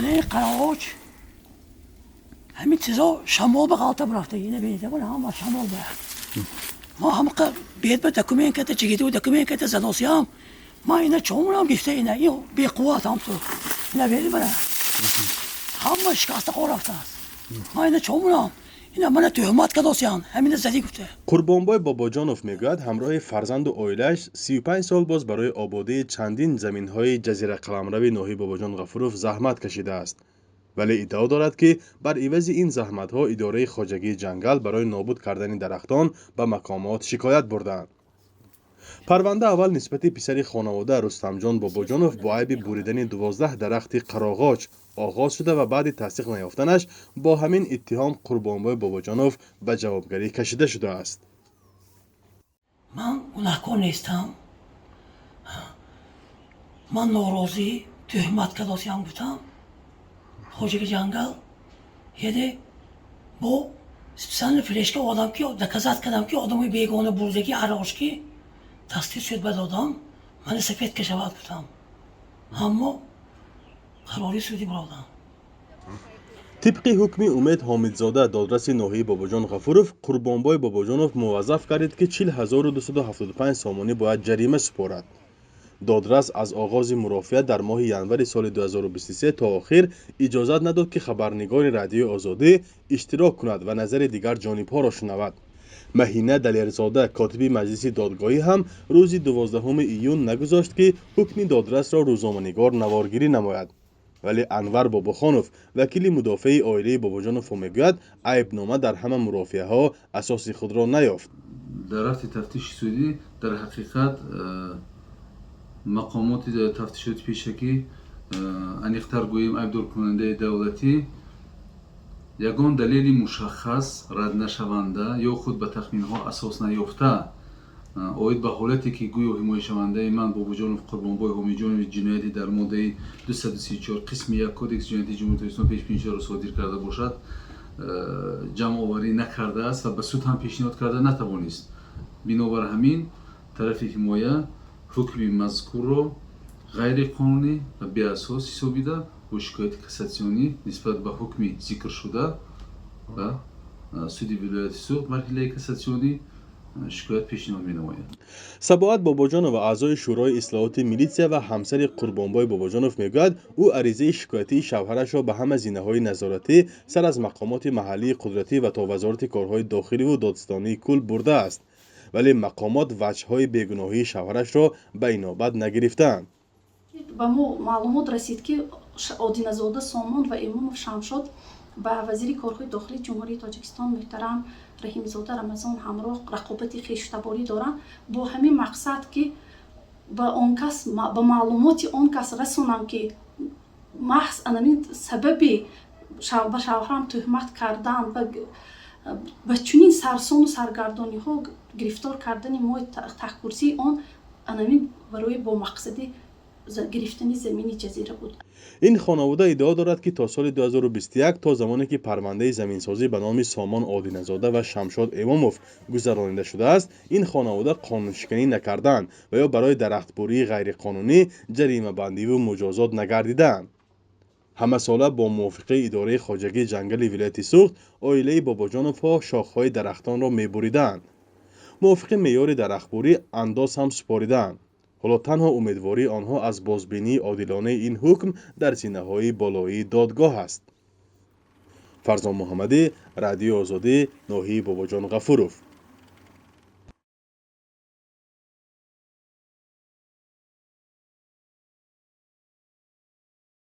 این قراوچ همین چیزا شمال به غلطه رفته. اینه ببینید بالا هم شمال به ما هم بیت به دکومنت کته چگیدی و دکومنت کته زداسیام ما اینا چونم گفته اینا ایو بی قوت هم تو اینا ببینید بالا هم شکست رفته است. ما اینا چونم اینا من تهمت کداسیان همین زدی گفته. قربانبای باباجانوف میگوید همراه فرزند و اویلش 35 سال باز برای آبادی چندین زمین‌های جزیره قلمرو ناحیه باباجان غفورов زحمت کشیده است. ولی ادعا دارد که بر عوض این زحمت‌ها اداره خواجگی جنگل برای نابود کردن درختان به مقامات شکایت بردند. پرونده اول نسبت پسر خانواده رستمجان باباجانوف با عیب بریدن 12 درخت قراغاچ آغاز شده و بعد تصدیق نیافتنش با همین اتهام قربانبای باباجانوف به جوابگری کشیده شده است. من گناهکار نیستم. من ناراضی تهمت کداسیام گفتم. خواجگی جنگل یه با سن فلشکه آدم که دکازات کردم که آدمی بیگانه بردگی عراقی تصدیق شد به دادم من سفید کشاورز بودم اما قراری سودی برادم. طبق حکم امید حامدزاده دادرس ناحیه باباجان غفورov قربانبای باباجانوف موظف کرد که 40275 سامانی باید جریمه سپارد. دادرس از آغاز مرافعه در ماه ینور سال 2023 تا آخر اجازت نداد که خبرنگار رادیو آزادی اشتراک کند و نظر دیگر جانبها را شنود. مهینه دلیرزاده کاتب مجلس دادگاهی هم روز 12 ایون نگذاشت که حکم دادرس را روزنامه‌نگار نوارگیری نماید. ولی انور باباخانوف وکیل مدافع عائله باباجانوف میگوید عیبنامه در همه مرافعه ها اساس خود را نیافت. در رفت تفتیش سودی در حقیقت مقامات تفتیشات پیشکی انیختر گوییم عیبدار کننده دولتی یگان دلیل مشخص رد نشونده یا خود به تخمین ها اساس نیافته اوید به حالتی که گویا حمایت شونده من باباجانوف قربانبای حامیجانوف جنایتی در ماده 234 قسم 1 کدکس جنایتی جمهوری اسلامی پیش بینی را صادر کرده باشد جمع آوری نکرده است و به سود هم پیشنهاد کرده نتوانست. بنابر همین طرف حمایت حکم مذکور را غیر قانونی و بی اساس حسابیده با شکایت کاساسیونی نسبت به حکم ذکر شده و سود ولایت سوق مرحله کاساسیونی شکایت پیشنهاد می‌نماید. سباعت باباجانوف و اعضای شورای اصلاحات میلیسیا و همسر قربانبای باباجانوف میگوید او عریضه شکایتی شوهرش را به همه زینه‌های نظارتی سر از مقامات محلی قدرتی و تا وزارت کارهای داخلی و دادستانی کل برده است. ولی مقامات وجه‌های بیگناهی شوهرش را به این نوبت نگرفتند. به ما معلومات رسید که آدینه‌زاده سامان و امامov شمشاد به وزیر کارهای داخلی جمهوری تاجیکستان محترم رحیمزاده رمضان همراه رقابت خویشتباری دارند با همین مقصد که به آن کس به معلومات آن کس رسونم که محض همین سببی به شوهرم تهمت کردن و به چنین سرسام و سرگردانی ها گرفتار کردن ما تحقیرسی آن همین برای با مقصدی گرفتن زمینی جزیره بود. این خانواده ادعا دارد که تا سال 2021 تا زمانی که پرونده زمینسازی به نام سامان آدینه‌زاده و شمشاد اماموف گذرانیده شده است این خانواده قانونشکنی نکردند و یا برای درختبری غیرقانونی جریمه بندی و مجازات نگردیدند. همه ساله با موافقه اداره خواجگی جنگل ولایت سوخت عائله باباجانوف ها شاخهای درختان را میبریدند. موافق معیار درختبری انداز هم سپاریدند. حالا تنها امیدواری آنها از بازبینی عادلانه این حکم در زینه‌های بالایی دادگاه است. فرزان محمدی، رادیو آزادی، ناحیه باباجان غفورov.